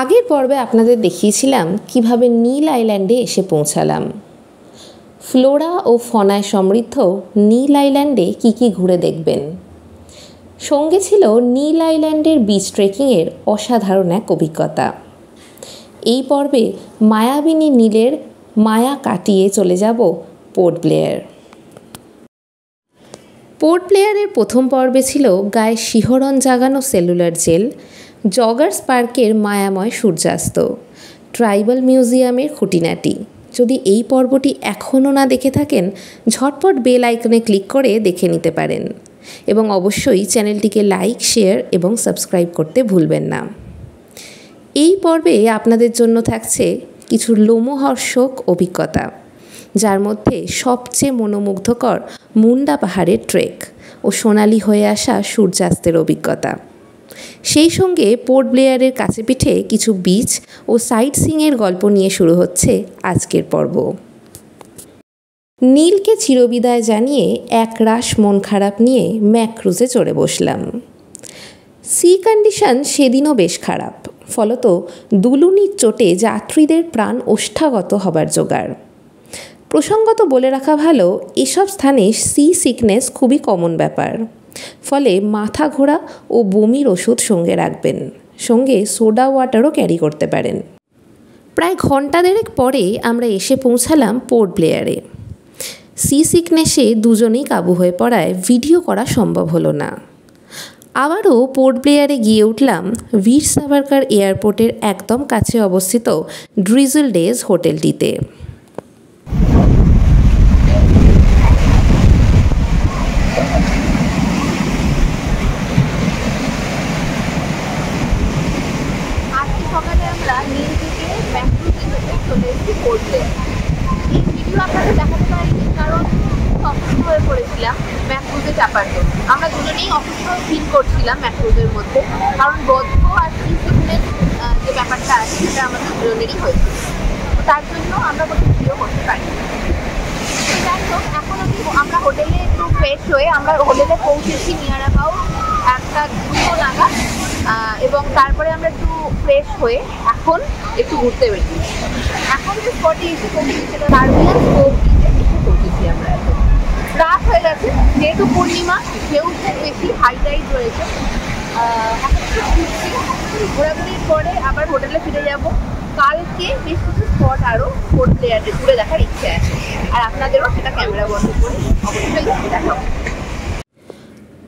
আগের পর্বে আপনাদের দেখিয়েছিলাম কিভাবে নীল আইল্যান্ডে এসে পৌঁছালাম। ফ্লোরা ও ফনায় সমৃদ্ধ নীল আইল্যান্ডে কী কী ঘুরে দেখবেন। সঙ্গে ছিল নীল আইল্যান্ডের বিচ ট্রেকিংয়ের অসাধারণ এক অভিজ্ঞতা। এই পর্বে মায়াবিনী নীলের মায়া কাটিয়ে চলে যাব পোর্ট ব্লেয়ার। পোর্ট ব্লেয়ারের প্রথম পর্বে ছিল গায়ে শিহরণ জাগানো সেলুলার জেল, জগার্স পার্কের মায়াময় সূর্যাস্ত, ট্রাইবাল মিউজিয়ামের খুঁটিনাটি। যদি এই পর্বটি এখনও না দেখে থাকেন, ঝটপট বেল আইকনে ক্লিক করে দেখে নিতে পারেন এবং অবশ্যই চ্যানেলটিকে লাইক, শেয়ার এবং সাবস্ক্রাইব করতে ভুলবেন না। এই পর্বে আপনাদের জন্য থাকছে কিছু লোমহর্ষক অভিজ্ঞতা, যার মধ্যে সবচেয়ে মনোমুগ্ধকর মুন্ডা পাহাড়ের ট্রেক ও সোনালি হয়ে আসা সূর্যাস্তের অভিজ্ঞতা। সেই সঙ্গে পোর্ট ব্লেয়ারের কাছে পিঠে কিছু বিচ ও সাইট সিইংয়ের গল্প নিয়ে শুরু হচ্ছে আজকের পর্ব। নীলকে চিরবিদায় জানিয়ে একরাশ মন খারাপ নিয়ে ম্যাক ক্রুজে চড়ে বসলাম। সি কন্ডিশন সেদিনও বেশ খারাপ, ফলত দুলুনির চোটে যাত্রীদের প্রাণ ওষ্ঠাগত হবার জোগাড়। প্রসঙ্গত বলে রাখা ভালো, এসব স্থানে সি সিকনেস খুবই কমন ব্যাপার, ফলে মাথা ঘোরা ও বমির ওষুধ সঙ্গে রাখবেন। সঙ্গে সোডা ওয়াটারও ক্যারি করতে পারেন। প্রায় ঘন্টা দেড়েক পরে আমরা এসে পৌঁছালাম পোর্ট ব্লেয়ারে। সি সিকনেসে দুজনেই কাবু হয়ে পড়ায় ভিডিও করা সম্ভব হলো না। আবারও পোর্ট ব্লেয়ারে গিয়ে উঠলাম বীর সাভারকার এয়ারপোর্টের একদম কাছে অবস্থিত ড্রিজল ডেজ হোটেলটিতে। আমরা দুজনেই অসুস্থ ফিল করছিলাম ম্যাক্রোজের মধ্যে, কারণ বদ্ধ আর সি সিকনেস যে ব্যাপারটা আছে সেটা আমাদের দুজনেরই হয়েছে। তার জন্য আমরা কোনো ভিডিও করতে পারি। যাই হোক, এখন আমরা হোটেলে একটু ফ্রেশ হয়ে আমরা হোটেলে পৌঁছেছি নিয়ার অ্যাবাউট 1-2 নাগাদ, এবং তারপরে আমরা একটু ফ্রেশ হয়ে এখন একটু ঘুরতে বেরিয়েছি। এখন যে স্পটে এসে পৌঁছেছি সেটা টার্মিনাল কোভ বিচে এসে পৌঁছেছি আমরা। এখন রাত হয়ে গেছে, যেহেতু পূর্ণিমা, ঢেউ খুব বেশি, হাই টাইড রয়েছে। এখন একটু ঘুরছি, ঘোরাঘুরির পরে আবার হোটেলে ফিরে যাব। কালকে বেশ কিছু স্পট আরও পোর্ট ব্লেয়ারে ঘুরে দেখার ইচ্ছে আছে, আর আপনাদেরও সেটা ক্যামেরা বন্ধ করে অবশ্যই দেখাবো।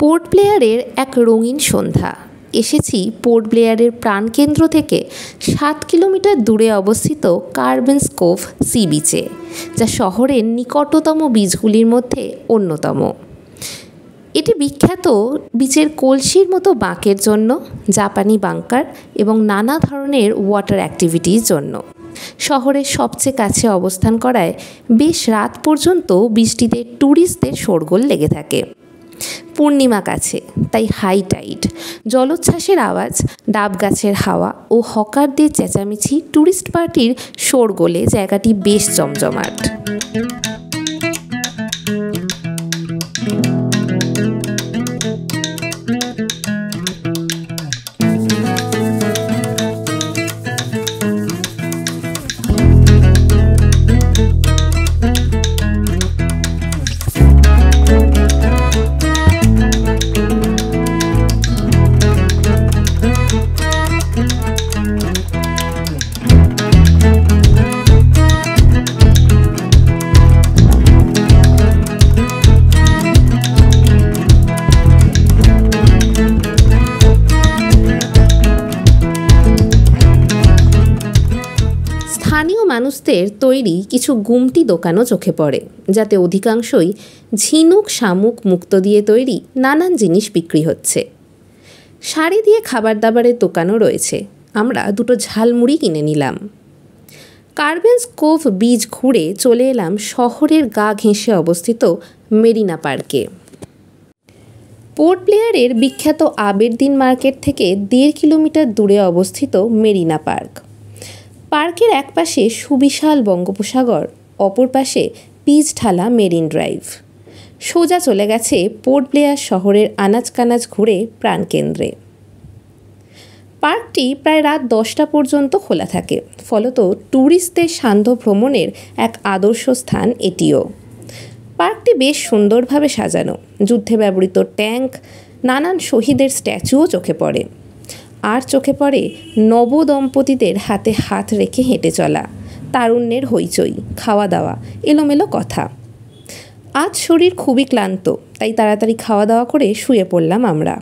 পোর্ট ব্লেয়ারের এক রঙিন সন্ধ্যা। এসেছি পোর্ট ব্লেয়ারের প্রাণকেন্দ্র থেকে 7 কিলোমিটার দূরে অবস্থিত কার্বেন্স কোভ সি বিচে, যা শহরের নিকটতম বিচগুলির মধ্যে অন্যতম। এটি বিখ্যাত বিচের কলসির মতো বাঁকের জন্য, জাপানি বাঙ্কার এবং নানা ধরনের ওয়াটার অ্যাক্টিভিটির জন্য। শহরের সবচেয়ে কাছে অবস্থান করায় বেশ রাত পর্যন্ত বৃষ্টিতে ট্যুরিস্টদের শোরগোল লেগে থাকে। পূর্ণিমা কাছে, তাই হাই টাইড, জলোচ্ছ্বাসের আওয়াজ, ডাব গাছের হাওয়া ও হকারদের চেঁচামেচি, ট্যুরিস্ট পার্টির শোরগোলে জায়গাটি বেশ জমজমাট। স্থানীয় মানুষদের তৈরি কিছু গুমটি দোকানও চোখে পড়ে, যাতে অধিকাংশই ঝিনুক শামুক মুক্ত দিয়ে তৈরি নানান জিনিস বিক্রি হচ্ছে। শাড়ি দিয়ে খাবার দাবারের দোকানও রয়েছে। আমরা 2 ঝালমুড়ি কিনে নিলাম। কার্বেন্স কোভ বিচ ঘুরে চলে এলাম শহরের গা ঘেঁষে অবস্থিত মেরিনা পার্কে। পোর্ট ব্লেয়ারের বিখ্যাত আবেরদিন মার্কেট থেকে 1.5 কিলোমিটার দূরে অবস্থিত মেরিনা পার্ক। পার্কের এক পাশে সুবিশাল বঙ্গোপসাগর, অপর পাশে পিচ ঢালা মেরিন ড্রাইভ। সোজা চলে গেছে পোর্ট ব্লেয়ার শহরের আনাচ কানাচ ঘুরে প্রাণকেন্দ্রে। পার্কটি প্রায় রাত 10টা পর্যন্ত খোলা থাকে, ফলত ট্যুরিস্টদের সান্ধ্য ভ্রমণের এক আদর্শ স্থান এটিও। পার্কটি বেশ সুন্দরভাবে সাজানো, যুদ্ধে ব্যবহৃত ট্যাঙ্ক, নানান শহীদের স্ট্যাচুও চোখে পড়ে। আর চোখে পড়ে নবদম্পতিদের হাতে হাত রেখে হেঁটে চলা, তারুণ্যের হইচই, খাওয়া দাওয়া, এলোমেলো কথা। আজ শরীর খুবই ক্লান্ত, তাই তাড়াতাড়ি খাওয়া দাওয়া করে শুয়ে পড়লাম আমরা।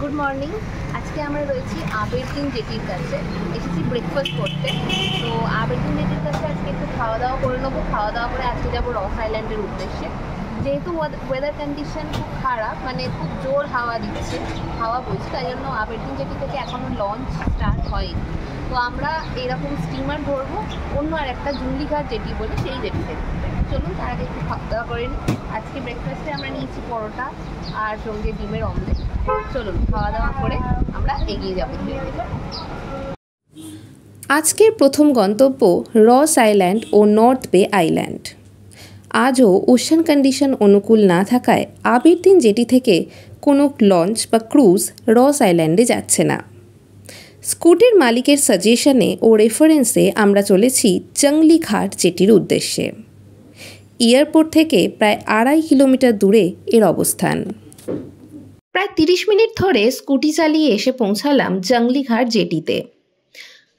Good morning. আজকে আমরা রয়েছি আবেরদিন জেটির কাছে, এসেছি ব্রেকফাস্ট করতে। তো আবেরদিন জেটির কাছে আজকে একটু খাওয়া দাওয়া করে নেবো। খাওয়া দাওয়া করে আজকে যাবো রস আইল্যান্ডের উদ্দেশ্যে। যেহেতু ওয়েদার কন্ডিশন খুব খারাপ, মানে খুব জোর হাওয়া দিচ্ছে, হাওয়া বইছে, তাই জন্য আবেরদিন জেটি থেকে এখনও লঞ্চ স্টার্ট হয়নি। তো আমরা এরকম স্টিমার ধরবো অন্য আর একটা জুমলিঘাট জেটি বলে, সেই জেটি থেকে। চলুন তার আগে একটু খাওয়া দাওয়া করে নিই। আজকে ব্রেকফাস্টে আমরা নিয়েছি পরোটা আর সঙ্গে ডিমের অমলেট। চলুন খাওয়া দাওয়া করে আমরা এগিয়ে যাবো। আজকের প্রথম গন্তব্য রস আইল্যান্ড ও নর্থ বে আইল্যান্ড। আজও ওশান কন্ডিশন অনুকূল না থাকায় আবেরদিন জেটি থেকে কোনো লঞ্চ বা ক্রুজ রস আইল্যান্ডে যাচ্ছে না। স্কুটের মালিকের সাজেশনে ও রেফারেন্সে আমরা চলেছি জংলিঘাট জেটির উদ্দেশ্যে। এয়ারপোর্ট থেকে প্রায় 2.5 কিলোমিটার দূরে এর অবস্থান। প্রায় 30 মিনিট ধরে স্কুটি চালিয়ে এসে পৌঁছালাম জংলিঘাট জেটিতে।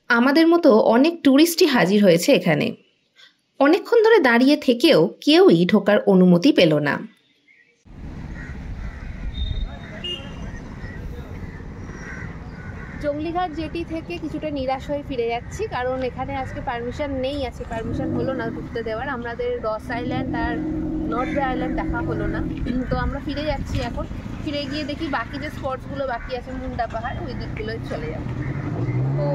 আমাদের মতো অনেক ট্যুরিস্টই হাজির হয়েছে এখানে। অনেকক্ষণ ধরে দাঁড়িয়ে থেকেও কেউই ঢোকার অনুমতি পেল না। জংলিঘাট জেটি থেকে কিছুটা নিরাশ হয়ে ফিরে যাচ্ছি, কারণ এখানে আজকে পারমিশন নেই, আছে পারমিশন হলো না ঢুকতে দেওয়ার। আমাদের রস আইল্যান্ড আর নর্থ বে আইল্যান্ড দেখা হলো না। তো আমরা ফিরে যাচ্ছি এখন। ফিরে গিয়ে দেখি বাকি যে স্পটসগুলো বাকি আছে, মুন্ডা পাহাড়, ওই দিকগুলোই চলে যাবো। তো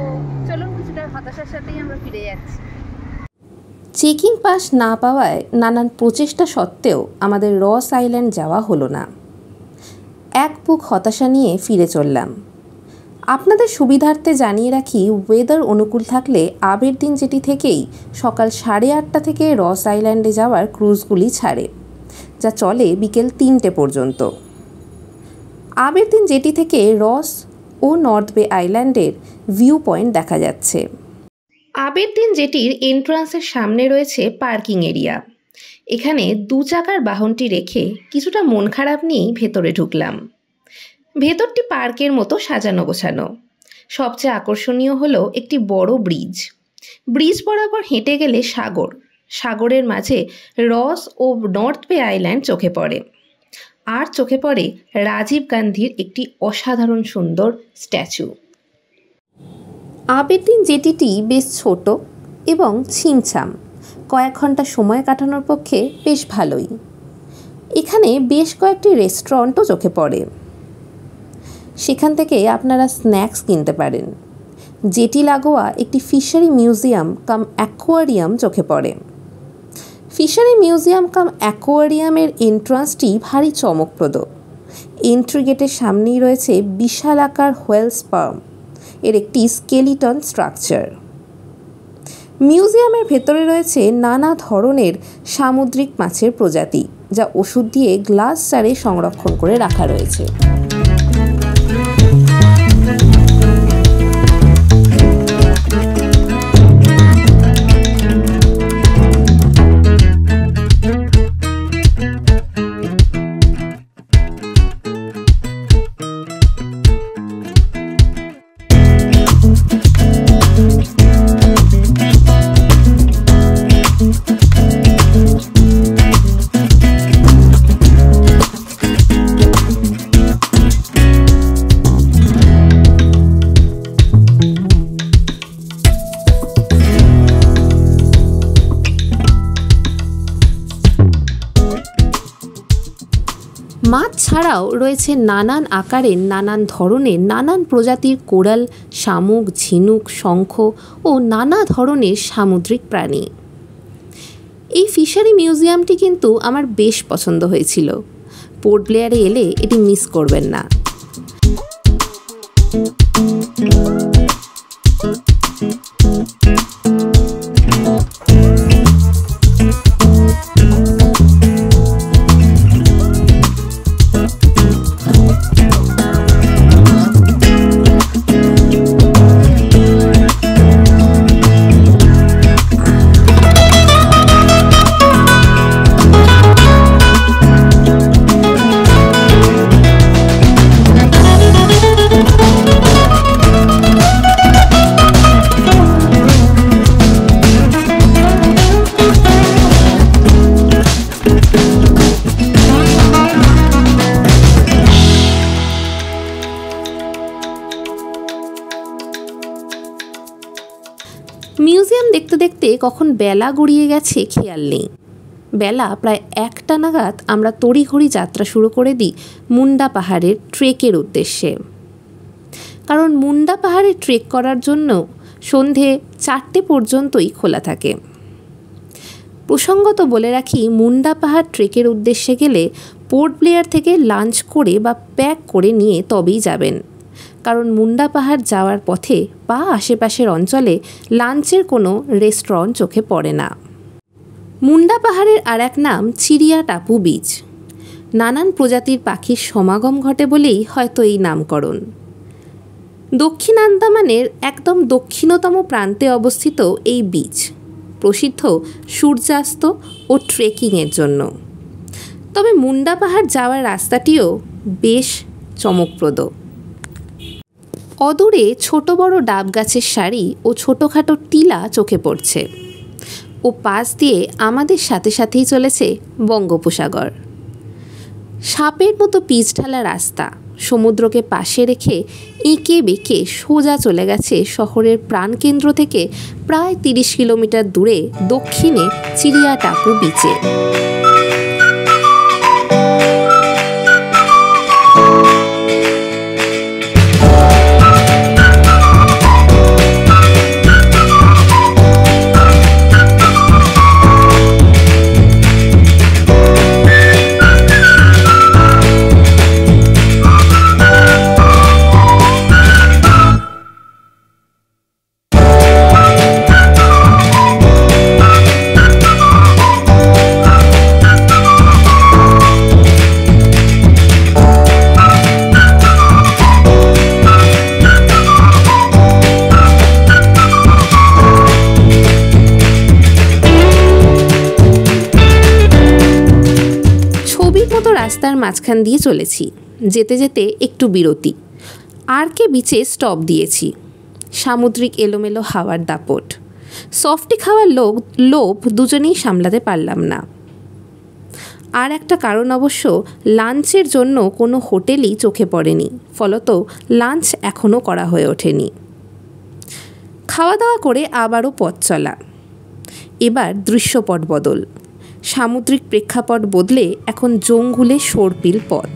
চলুন, কিছুটা হতাশার সাথেই আমরা ফিরে যাচ্ছি। চেকিং পাস না পাওয়ায় নানান প্রচেষ্টা সত্ত্বেও আমাদের রস আইল্যান্ড যাওয়া হলো না। এক বুক হতাশা নিয়ে ফিরে চললাম। আপনাদের সুবিধার্থে জানিয়ে রাখি, ওয়েদার অনুকূল থাকলে আবেরদিন জেটি থেকেই সকাল 8:30 থেকে রস আইল্যান্ডে যাওয়ার ক্রুজগুলি ছাড়ে, যা চলে বিকেল 3টে পর্যন্ত। আবেরদিন জেটি থেকে রস ও নর্থ বে আইল্যান্ডের ভিউ পয়েন্ট দেখা যাচ্ছে। আবেরদিন জেটির এন্ট্রান্সের সামনে রয়েছে পার্কিং এরিয়া। এখানে 2 চাকার বাহনটি রেখে কিছুটা মন খারাপ নিয়েই ভেতরে ঢুকলাম। ভেতরটি পার্কের মতো সাজানো গোছানো। সবচেয়ে আকর্ষণীয় হলো একটি বড় ব্রিজ। ব্রিজ বরাবর হেঁটে গেলে সাগর, সাগরের মাঝে রস ও নর্থ বে আইল্যান্ড চোখে পড়ে। আর চোখে পড়ে রাজীব গান্ধীর একটি অসাধারণ সুন্দর স্ট্যাচু। আবেরদিন জেটিটি বেশ ছোট এবং ছিমছাম, কয়েক ঘন্টা সময় কাটানোর পক্ষে বেশ ভালোই। এখানে বেশ কয়েকটি রেস্টুরেন্টও চোখে পড়ে, সেখান থেকে আপনারা স্ন্যাক্স কিনতে পারেন। জেটি লাগোয়া একটি ফিশারি মিউজিয়াম কাম অ্যাকোয়ারিয়াম চোখে পড়ে। ফিশারি মিউজিয়াম কাম অ্যাকোয়ারিয়ামের এন্ট্রান্সটি ভারী চমকপ্রদ। এন্ট্রি গেটের সামনেই রয়েছে বিশাল আকার হোয়েল স্পার্ম এর একটি স্কেলিটন স্ট্রাকচার। মিউজিয়ামের ভেতরে রয়েছে নানা ধরনের সামুদ্রিক মাছের প্রজাতি, যা ওষুধ দিয়ে গ্লাস জারে সংরক্ষণ করে রাখা রয়েছে। মাছ ছাড়াও রয়েছে নানান আকারের, নানান ধরনের, নানান প্রজাতির কোরাল, শামুক, ঝিনুক, শঙ্খ ও নানা ধরনের সামুদ্রিক প্রাণী। এই ফিশারি মিউজিয়ামটি কিন্তু আমার বেশ পছন্দ হয়েছিল। পোর্ট ব্লেয়ারে এলে এটি মিস করবেন না। মিউজিয়াম দেখতে দেখতে কখন বেলা গড়িয়ে গেছে খেয়াল নেই। বেলা প্রায় 1টা নাগাদ আমরা তড়িঘড়ি যাত্রা শুরু করে দিই মুন্ডা পাহাড়ের ট্রেকের উদ্দেশ্যে। কারণ মুন্ডা পাহাড়ে ট্রেক করার জন্য সন্ধে 4টে পর্যন্তই খোলা থাকে। প্রসঙ্গত বলে রাখি, মুন্ডা পাহাড় ট্রেকের উদ্দেশ্যে গেলে পোর্ট ব্লেয়ার থেকে লাঞ্চ করে বা প্যাক করে নিয়ে তবেই যাবেন। কারণ মুন্ডা পাহাড় যাওয়ার পথে বা আশেপাশের অঞ্চলে লাঞ্চের কোনো রেস্টুরেন্ট চোখে পড়ে না। মুন্ডা পাহাড়ের আর এক নাম চিরিয়া টাপু বিচ। নানান প্রজাতির পাখির সমাগম ঘটে বলেই হয়তো এই নামকরণ। দক্ষিণ আন্দামানের একদম দক্ষিণতম প্রান্তে অবস্থিত এই বিচ প্রসিদ্ধ সূর্যাস্ত ও ট্রেকিংয়ের জন্য। তবে মুন্ডা পাহাড় যাওয়ার রাস্তাটিও বেশ চমকপ্রদ। অদূরে ছোট বড় ডাব গাছের সারি ও ছোটোখাটো টিলা চোখে পড়ছে ও পাশ দিয়ে আমাদের সাথে সাথেই চলেছে বঙ্গোপসাগর। সাপের মতো পিচ ঢালা রাস্তা সমুদ্রকে পাশে রেখে এঁকে বেঁকে সোজা চলে গেছে শহরের প্রাণকেন্দ্র থেকে প্রায় 30 কিলোমিটার দূরে দক্ষিণে চিরিয়া টাপু বিচে। রাস্তার মাঝখান দিয়ে চলেছি, যেতে যেতে একটু বিরতি। আরকে বিচে স্টপ দিয়েছি। সামুদ্রিক এলোমেলো হাওয়ার দাপট, সফটি খাওয়ার লোভ দুজনেই সামলাতে পারলাম না। আর একটা কারণ অবশ্য, লাঞ্চের জন্য কোনো হোটেলই চোখে পড়েনি, ফলত লাঞ্চ এখনও করা হয়ে ওঠেনি। খাওয়া দাওয়া করে আবারও পথ চলা। এবার দৃশ্যপট বদল। সামুদ্রিক প্রেক্ষাপট বদলে এখন জঙ্গুলে সর্পিল পথ।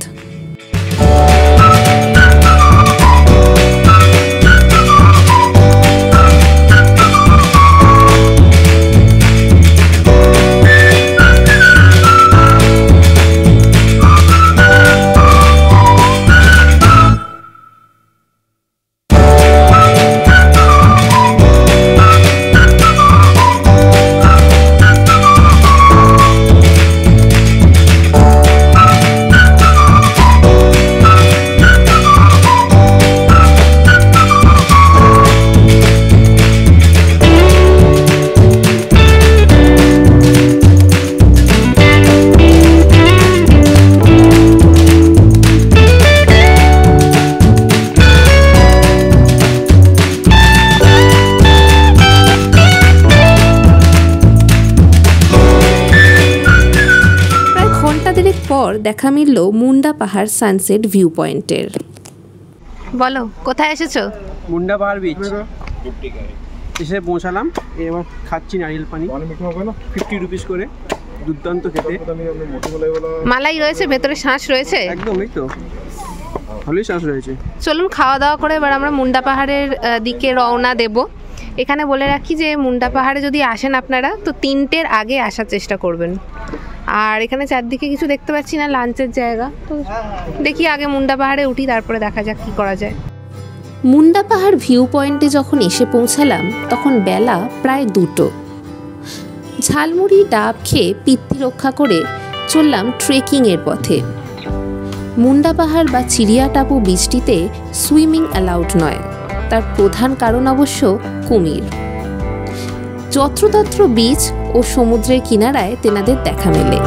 পর দেখা মিলল মুন্ডা পাহাড় সানসেট ভিউ পয়েন্টের। বলো কোথায় এসেছো? মুন্ডা পাহাড় বিচ এসে পৌঁছালাম। এবার খাচ্ছি নারিয়েল পানি, 50 রুপিস করে, দুর্দান্ত খেতে। মালাই রয়েছে, ভেতরে শাঁস রয়েছে, একদম এই তো ভালোই শাঁস রয়েছে। চলুন খাওয়া দাওয়া করে এবার আমরা মুন্ডা পাহাড়ের দিকে রওনা দেব। এখানে বলে রাখি যে মুন্ডা পাহাড়ে যদি আসেন আপনারা তো 3টের আগে আসার চেষ্টা করবেন। আর এখানে চারদিকে কিছু দেখতে পাচ্ছি না, লাঞ্চের জায়গা। তো দেখি আগে মুন্ডা পাহাড়ে উঠি, তারপরে দেখা যাক কী করা যায়। মুন্ডা পাহাড় ভিউ পয়েন্টে যখন এসে পৌঁছালাম তখন বেলা প্রায় 2টো। ঝালমুড়ি ডাব খেয়ে পিত্তি রক্ষা করে চললাম ট্রেকিংয়ের পথে। মুন্ডা পাহাড় বা চিড়িয়াটাপু বীচটিতে সুইমিং অ্যালাউড নয়, তার প্রধান কারণ অবশ্য কুমির। যত্রতত্র বীচ ও সমুদ্রের কিনারায় তেনাদের দেখা মেলে।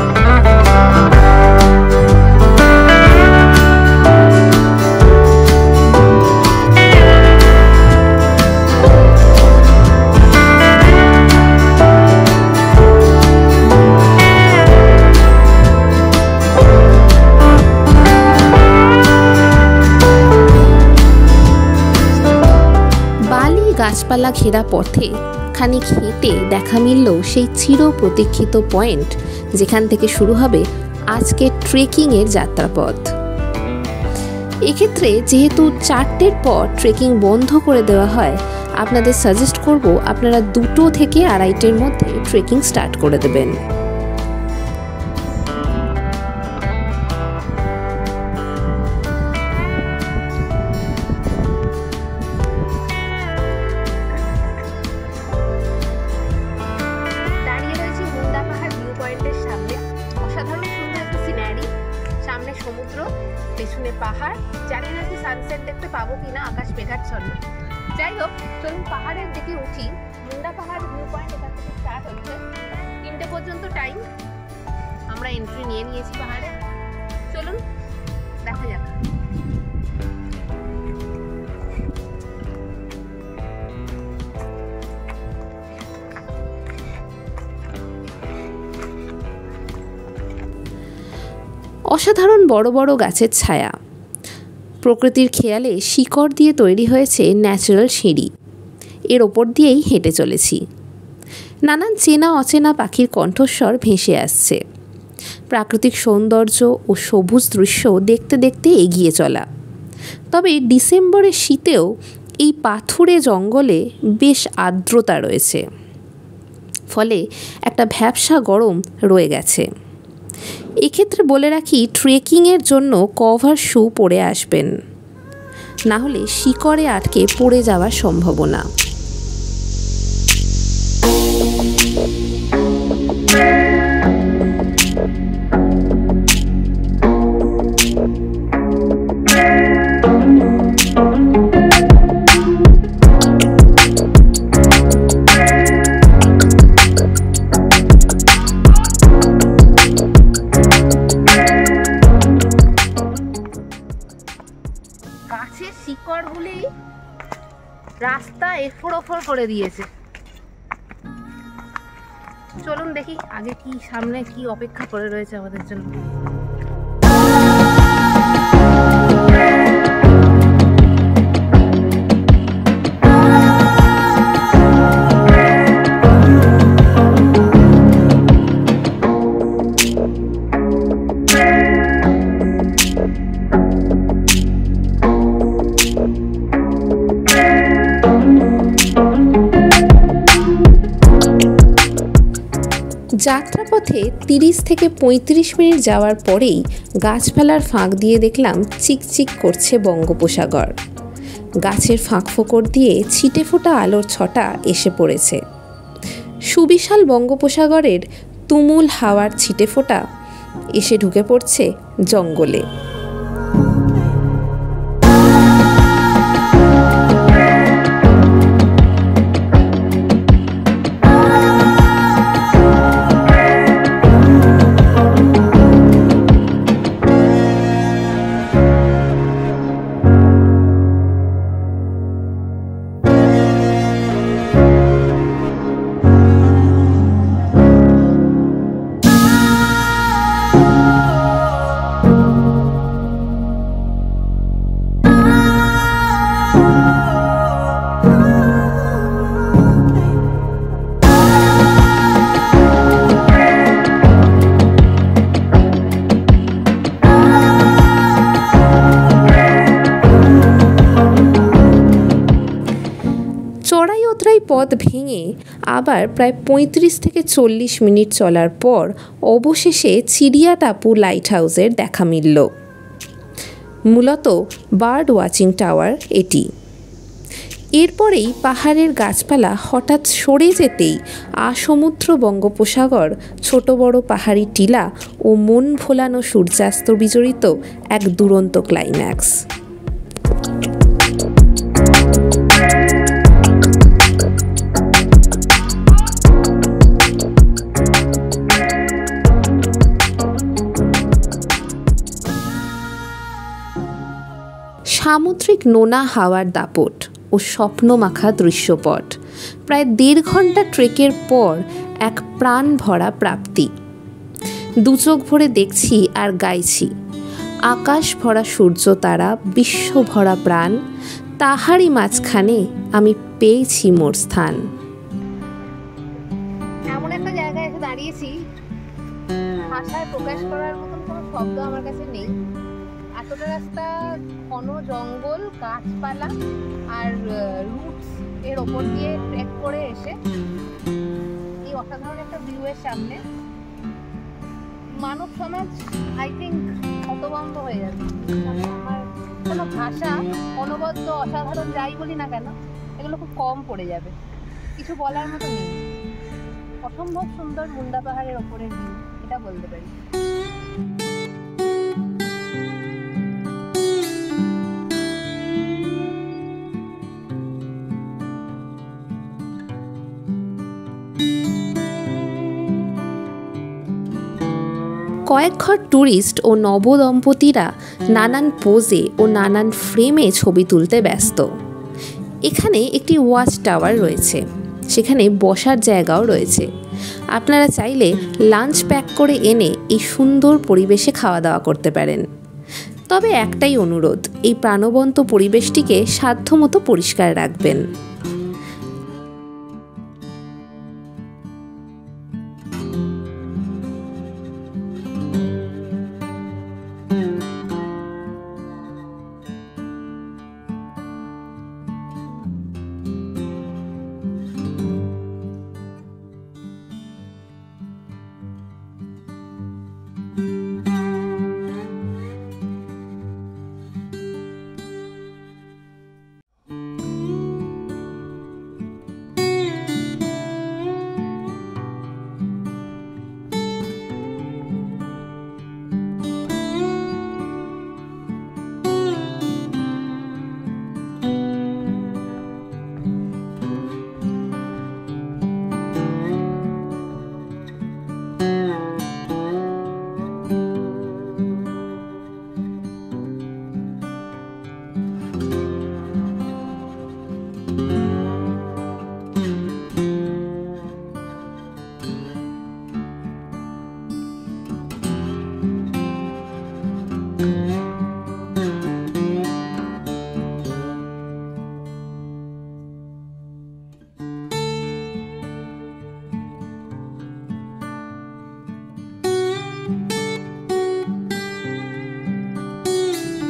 গাছপালা ঘেরা পথে খানিক হেঁটে দেখা মিলল সেই চির প্রতীক্ষিত পয়েন্ট যেখান থেকে শুরু হবে আজকের ট্রেকিংয়ের যাত্রাপথ। এক্ষেত্রে যেহেতু 4টের পর ট্রেকিং বন্ধ করে দেওয়া হয়, আপনাদের সাজেস্ট করব আপনারা 2টো থেকে 2:30টের মধ্যে ট্রেকিং স্টার্ট করে দেবেন। সমুদ্র, পেছনে পাহাড়, জানি না কি সানসেট দেখতে পাবো কিনা, আকাশ মেঘাচ্ছন্ন। যাই হোক, চলুন পাহাড়ের দিকে উঠি। মুন্ডা পাহাড় ভিউ পয়েন্ট এখান থেকে স্টার্ট হচ্ছে, 3টে পর্যন্ত টাইম। আমরা এন্ট্রি নিয়ে নিয়েছি পাহাড়ে, চলুন দেখা যাক। অসাধারণ বড় বড় গাছের ছায়া, প্রকৃতির খেয়ালে শিকড় দিয়ে তৈরি হয়েছে ন্যাচারাল সিঁড়ি। এর ওপর দিয়েই হেঁটে চলেছি। নানান চেনা অচেনা পাখির কণ্ঠস্বর ভেসে আসছে। প্রাকৃতিক সৌন্দর্য ও সবুজ দৃশ্য দেখতে দেখতে এগিয়ে চলা। তবে ডিসেম্বরের শীতেও এই পাথুরে জঙ্গলে বেশ আর্দ্রতা রয়েছে, ফলে একটা ভ্যাপসা গরম রয়ে গেছে। এক্ষেত্রে বলে রাখি, ট্রেকিংয়ের জন্য কভার শু পরে আসবেন, না হলে শিকড়ে আটকে পড়ে যাওয়ার সম্ভাবনা। গাছের শিকড়গুলি রাস্তা এফোড় ওফোড় করে দিয়েছে। চলুন দেখি আগে কি সামনে কি অপেক্ষা করে রয়েছে আমাদের জন্য। যাত্রাপথে 30 থেকে 35 মিনিট যাওয়ার পরেই গাছপালার ফাঁক দিয়ে দেখলাম চিকচিক করছে বঙ্গোপসাগর। গাছের ফাঁক ফোকর দিয়ে ছিটে ফোটা আলোর ছটা এসে পড়েছে। সুবিশাল বঙ্গোপসাগরের তুমুল হাওয়ার ছিটে ফোটা এসে ঢুকে পড়ছে জঙ্গলে। পথ ভেঙে আবার প্রায় 35 থেকে 40 মিনিট চলার পর অবশেষে চিড়িয়াটাপু লাইট হাউসের দেখা মিলল। মূলত বার্ড ওয়াচিং টাওয়ার এটি। এরপরেই পাহাড়ের গাছপালা হঠাৎ সরে যেতেই আসমুদ্র বঙ্গোপসাগর, ছোট বড় পাহাড়ি টিলা ও মন ভোলানো সূর্যাস্ত বিজড়িত এক দুরন্ত ক্লাইম্যাক্স। সামুদ্রিক নোনা হাওয়ার দাপট ও স্বপ্নমাখা দৃশ্যপট, প্রায় 1.5 ঘন্টা ট্রেকের পর এক প্রাণ ভরা প্রাপ্তি। দুচোখ ভরে দেখছি আর গাইছি, আকাশ ভরা সূর্য তারা, বিশ্ব ভরা প্রাণ, তাহারই মাঝখানে আমি পেয়েছি মোর স্থান। এমন একটা জায়গায় এসে দাঁড়িয়েছি, ভাষায় প্রকাশ করার মতন কোনো শব্দ আমার কাছে নেই। এতটা রাস্তা ঘন জঙ্গল, গাছপালা আর রুটস এর ওপর দিয়ে ট্রেক করে এসে এই অসাধারণ একটা ভিউয়ের সামনে মানব সমাজ আই থিঙ্ক হতভম্ব হয়ে যাবে। আমার কোনো ভাষা, অনবদ্য, অসাধারণ যাই বলি না কেন, এগুলো খুব কম পড়ে যাবে, কিছু বলার মতো নেই। অসম্ভব সুন্দর মুন্ডা পাহাড়ের ওপরের ভিউ, এটা বলতে পারি। কয়েক ঘর ট্যুরিস্ট ও নবদম্পতিরা নানান পোজে ও নানান ফ্রেমে ছবি তুলতে ব্যস্ত। এখানে একটি ওয়াচ টাওয়ার রয়েছে, সেখানে বসার জায়গাও রয়েছে। আপনারা চাইলে লাঞ্চ প্যাক করে এনে এই সুন্দর পরিবেশে খাওয়া দাওয়া করতে পারেন। তবে একটাই অনুরোধ, এই প্রাণবন্ত পরিবেশটিকে সাধ্যমতো পরিষ্কার রাখবেন।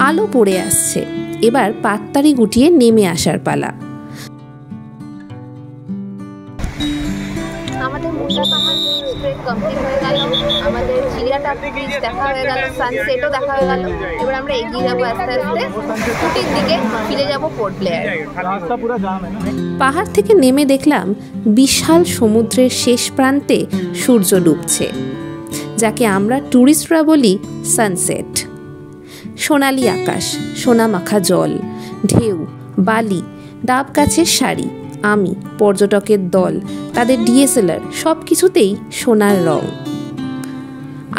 আলো পড়ে আসছে, এবার পাততাড়ি গুটিয়ে নেমে আসার পালা। আমাদের মুন্ডা পাহাড় ট্রেক কমপ্লিট হয়ে গেল, আমাদের চিড়িয়াটাপু বিচ দেখা হয়ে গেল, সানসেটও দেখা হয়ে গেল। এবার আমরা এগিয়ে যাবো আস্তে আস্তে ছুটির দিকে, ফিরে যাবো পোর্ট ব্লেয়ার। পাহাড় থেকে নেমে দেখলাম বিশাল সমুদ্রের শেষ প্রান্তে সূর্য ডুবছে, যাকে আমরা ট্যুরিস্টরা বলি সানসেট। সোনালি আকাশ, সোনামাখা জল, ঢেউ, বালি, ডাব গাছের সারি, আমি, পর্যটকের দল, তাদের ডিএসএলআর, সব কিছুতেই সোনার রং।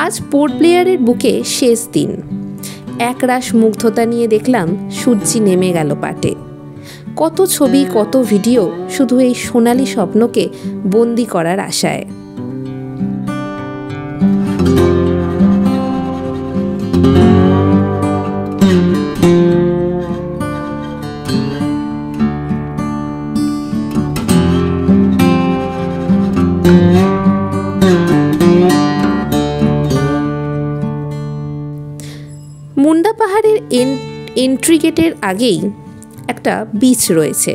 আজ পোর্ট ব্লেয়ারের বুকে শেষ দিন। একরাশ মুগ্ধতা নিয়ে দেখলাম সূর্যি নেমে গেল পাটে। কত ছবি, কত ভিডিও শুধু এই সোনালি স্বপ্নকে বন্দি করার আশায়। মুন্ডা পাহাড়ের এন্ট্রি গেটের আগেই একটা বিচ রয়েছে,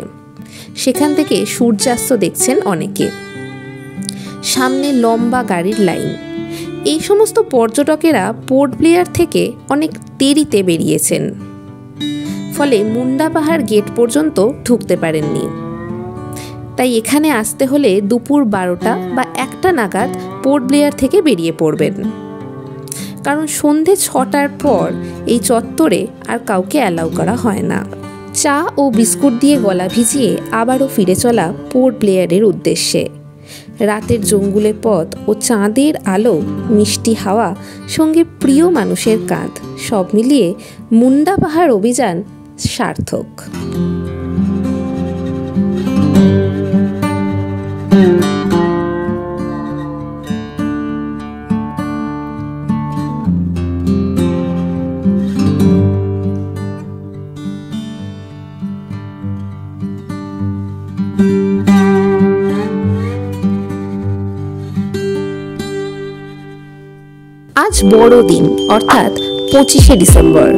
সেখান থেকে সূর্যাস্ত দেখছেন অনেকে। সামনে লম্বা গাড়ির লাইন। এই সমস্ত পর্যটকেরা পোর্ট ব্লেয়ার থেকে অনেক দেরিতে বেরিয়েছেন, ফলে মুন্ডা পাহাড় গেট পর্যন্ত ঢুকতে পারেননি। তাই এখানে আসতে হলে দুপুর 12টা বা 1টা নাগাদ পোর্ট ব্লেয়ার থেকে বেরিয়ে পড়বেন, কারণ সন্ধে 6টার পর এই চত্বরে আর কাউকে অ্যালাউ করা হয় না। চা ও বিস্কুট দিয়ে গলা ভিজিয়ে আবারও ফিরে চলা পোর্ট ব্লেয়ারের উদ্দেশ্যে। রাতের জঙ্গুলে পথ ও চাঁদের আলো, মিষ্টি হাওয়া, সঙ্গে প্রিয় মানুষের কাঁধ, সব মিলিয়ে মুন্ডা পাহাড় অভিযান সার্থক। আজ বড়দিন, অর্থাৎ 25শে ডিসেম্বর।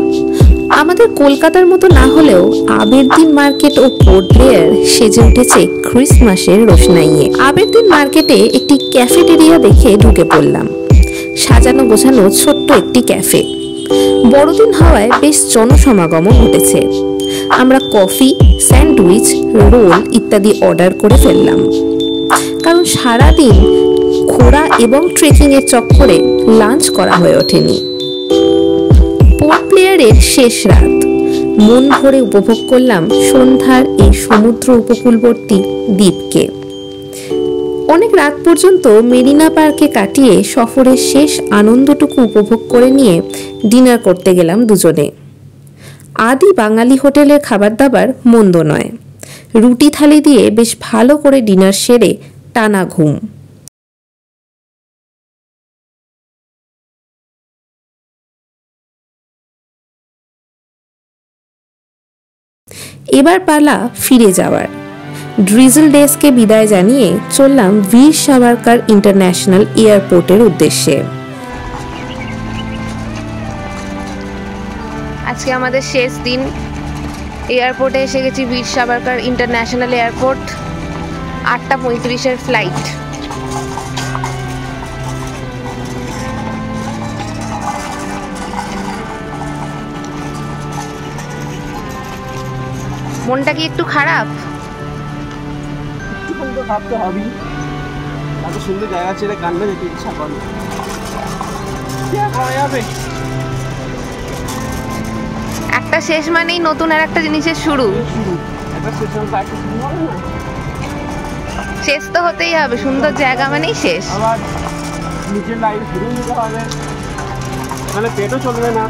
আমাদের কলকাতার মতো না হলেও আবেরদিন মার্কেট ও পোর্ট ব্লেয়ার সেজে উঠেছে ক্রিসমাসের রোশনাইয়ে। আবেরদিন মার্কেটে একটি ক্যাফেটেরিয়া দেখে ঢুকে পড়লাম। সাজানো গোছানো ছোট্ট একটি ক্যাফে। বড়দিন হওয়ায় বেশ জনসমাগমও ঘটেছে। আমরা কফি, স্যান্ডউইচ, রোল ইত্যাদি অর্ডার করে ফেললাম, কারণ সারাদিন ঘোরা এবং ট্রেকিংয়ের চক্করে লাঞ্চ করা হয়ে ওঠেনি। পোর্ট ব্লেয়ারের শেষ রাত। মন ভরে উপভোগ করলাম সন্ধ্যার এই সমুদ্র উপকূলবর্তী দ্বীপকে। অনেক রাত পর্যন্ত মেরিনা পার্কে কাটিয়ে সফরের শেষ আনন্দটুকু উপভোগ করে নিয়ে ডিনার করতে গেলাম দুজনে। আদি বাঙালি হোটেলের খাবার দাবার মন্দ নয়। রুটি থালি দিয়ে বেশ ভালো করে ডিনার সেরে টানা ঘুম। এবার পালা ফিরে যাওয়ার। ড্রিজল ডেজকে বিদায় জানিয়ে চললাম বীর সাভারকার ইন্টারন্যাশনাল এয়ারপোর্টের উদ্দেশ্যে। আজকে আমাদের শেষ দিন। এয়ারপোর্টে এসে গেছি, বীর সাভারকার ইন্টারন্যাশনাল এয়ারপোর্ট। 8:35-এর ফ্লাইট। মনটা কি একটু খারাপ? একটুখানি তো ভাবতে হবেই। এত সুন্দর জায়গা ছেড়ে কান্না যেতে ইচ্ছা করে। একটা শেষ মানেই নতুন আর একটা জিনিসের শুরু। শেষ তো হতেই হবে, সুন্দর জায়গা মানেই শেষ। আবার নিজের লাইফ শুরু নিতে হবে, তাহলে পেটও চলবে না।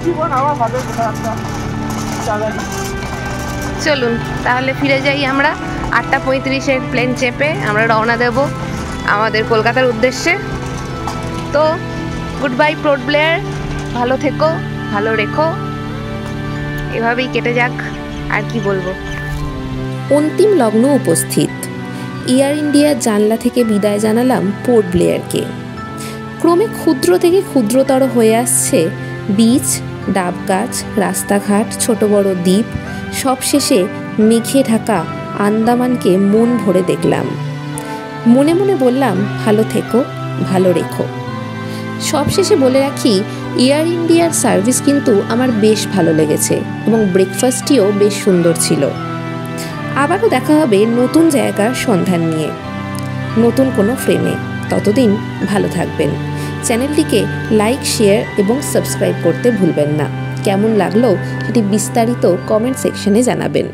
জীবন আবার ভাবে চলুন তাহলে ফিরে যাই আমরা। 8:35-এর প্লেন চেপে আমরা রওনা দেব আমাদের কলকাতার উদ্দেশ্যে। তো গুড বাই পোর্ট ব্লেয়ার, ভালো থেকো, ভালো রেখো, এভাবেই কেটে যাক, আর কি বলবো। অন্তিম লগ্ন উপস্থিত। এয়ার ইন্ডিয়ার জানলা থেকে বিদায় জানালাম পোর্ট ব্লেয়ারকে। ক্রমে ক্ষুদ্র থেকে ক্ষুদ্রতর হয়ে আসছে বিচ, ডাব গাছ, রাস্তাঘাট, ছোট বড় দ্বীপ, সবশেষে মেঘে ঢাকা আন্দামানকে মন ভরে দেখলাম। মনে মনে বললাম ভালো থেকো, ভালো রেখো। সবশেষে বলে রাখি, এয়ার ইন্ডিয়ার সার্ভিস কিন্তু আমার বেশ ভালো লেগেছে এবং ব্রেকফাস্টটিও বেশ সুন্দর ছিল। আবারও দেখা হবে নতুন জায়গার সন্ধান নিয়ে, নতুন কোনো ফ্রেমে। ততদিন ভালো থাকবেন। চ্যানেলটিকে লাইক, শেয়ার এবং সাবস্ক্রাইব করতে ভুলবেন না। কেমন লাগলো সেটি বিস্তারিত কমেন্ট সেকশনে জানাবেন।